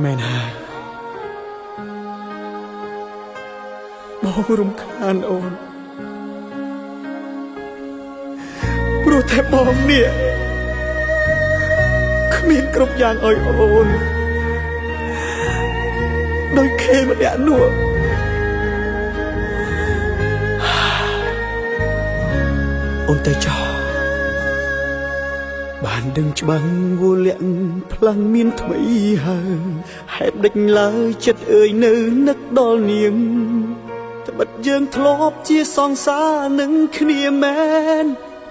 មែនហើយបងរំខានអូនព្រោះតែបងនេះគ្មានគ្រប់យ៉ាងឲ្យអូនដោយខេម្នាក់នោះអូនទៅចោលបានដឹងច្បាស់វលាក់ផ្លាំងមានថ្មីហើយហេតុដេចឡើយចិត្តអើយនៅនឹកដល់នាងត្បិតយើងធ្លាប់ជាសង្សារនឹងគ្នាមែន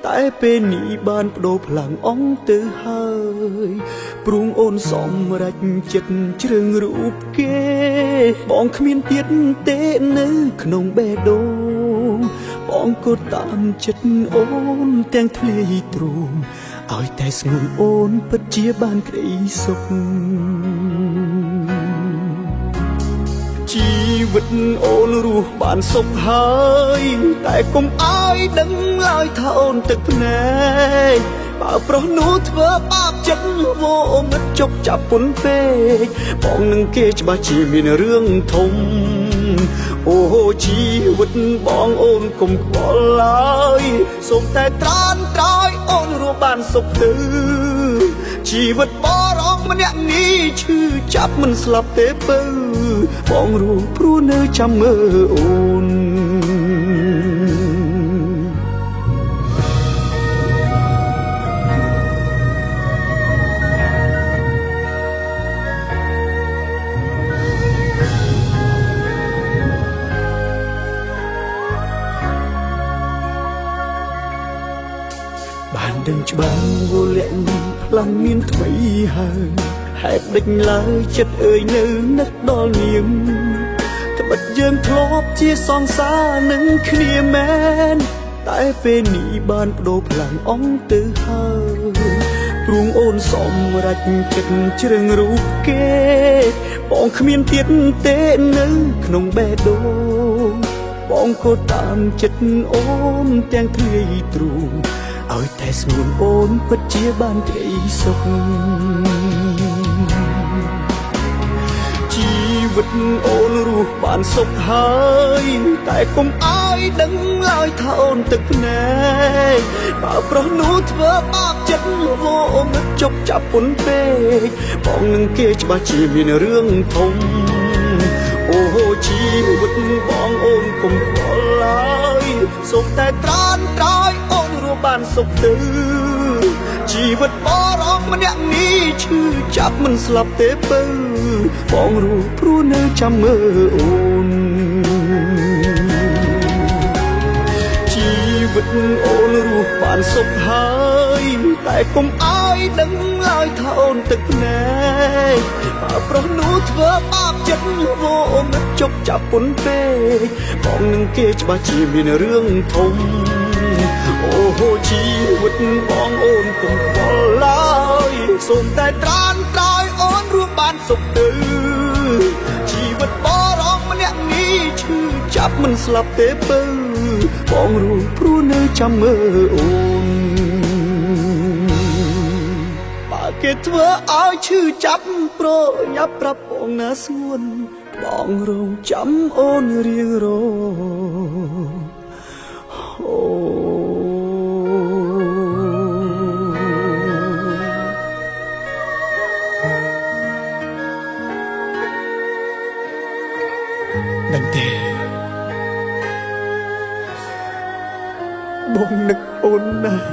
តែពេលនេះបានបដូរផ្លាំងអងទៅហើយព្រួងអូនសម្រេចចិត្តជ្រើងរូបគេបងគ្មានទៀតទេនៅក្នុងបេះដូងបងក៏តាមចិត្តអូនទាំងធ្លាយទ្រូងឲ្យតែស្ងួនអូនពិតជាបានក្តីសុខជីវិតអូនរស់បានសុខហើយតែកុំឲ្យដឹងឡើយថាអូនទឹកភ្នែកបើប្រុសនោះធ្វើបាបចិត្តវោមិត្តជប់ចាប់ពុនពេកបងនឹងគេច្បាស់ជាមានរឿងធំអូជីវិតបងអូនកុំខ្វល់ឡើយសូមតែត្រានត្រោយអូនរស់បានសុខទៅជីវិតបរងម្នាក់នេះឈឺចាប់មិនស្លាប់ទេពើបងរស់ព្រោះនៅចាំមើលអូនបានដឹងច្បាស់វលាក់ផ្លាំងមានថ្មីហើយហេតុដេចឡើយចិត្តអើយនៅនឹកដល់នាងត្បិតយើងធ្លាប់ជាសង្សារនឹងគ្នាមែនតែពេលនេះបានបដូរផ្លាំងអងទៅហើយព្រួងអូនសម្រេចចិត្តជ្រើងរូបគេបងគ្មានទៀតទេនៅក្នុងបេះដូងបងក៏តាមចិត្តអូនទាំងធ្លាយទ្រូងឲ្យតែស្ងួនអូនពិតជាបានក្តីសុខជីវិតអូនរស់បានសុខហើយតែកុំឲ្យដឹងឡើយថាអូនទឹកភ្នែកបើប្រុសនោះធ្វើបាបចិត្តវោមិត្តជប់ចាប់ពុនពេកបងនឹងគេច្បាស់ជាមានរឿងធំអូជីវិតបងអូនកុំខ្វល់ឡើយសូមតែត្រានត្រោយអូនរស់បានសុខទៅជីវិតបរងម្នាក់នេះឈឺចាប់មិនស្លាប់ទេពើបងរស់ព្រោះនៅចាំមើលអូនជីវិតអូនរស់បានសុខហើយតែកុំឲ្យដឹងឡើយថាអូនទឹកភ្នែកបើប្រុសនោះធ្វើបាបចិត្តវោមិត្តជប់ចាប់ពុនពេកបងនឹងគេច្បាស់ជាមានរឿងធំអូជីវិតបងអូនកុំខ្វល់ឡើយសូមតែត្រានត្រោយអូនរស់បានសុខទៅជីវិតបរងម្នាក់នេះឈឺចាប់មិនស្លាប់ទេពើបងរស់ព្រោះនៅចាំមើលអូនបើគេធ្វើឲ្យឈឺចាប់ប្រញាប់ប្រាប់បងណាស្ងួនបងរងចាំអូនរៀងរអូដឹងទេបងនឹកអូនណាស់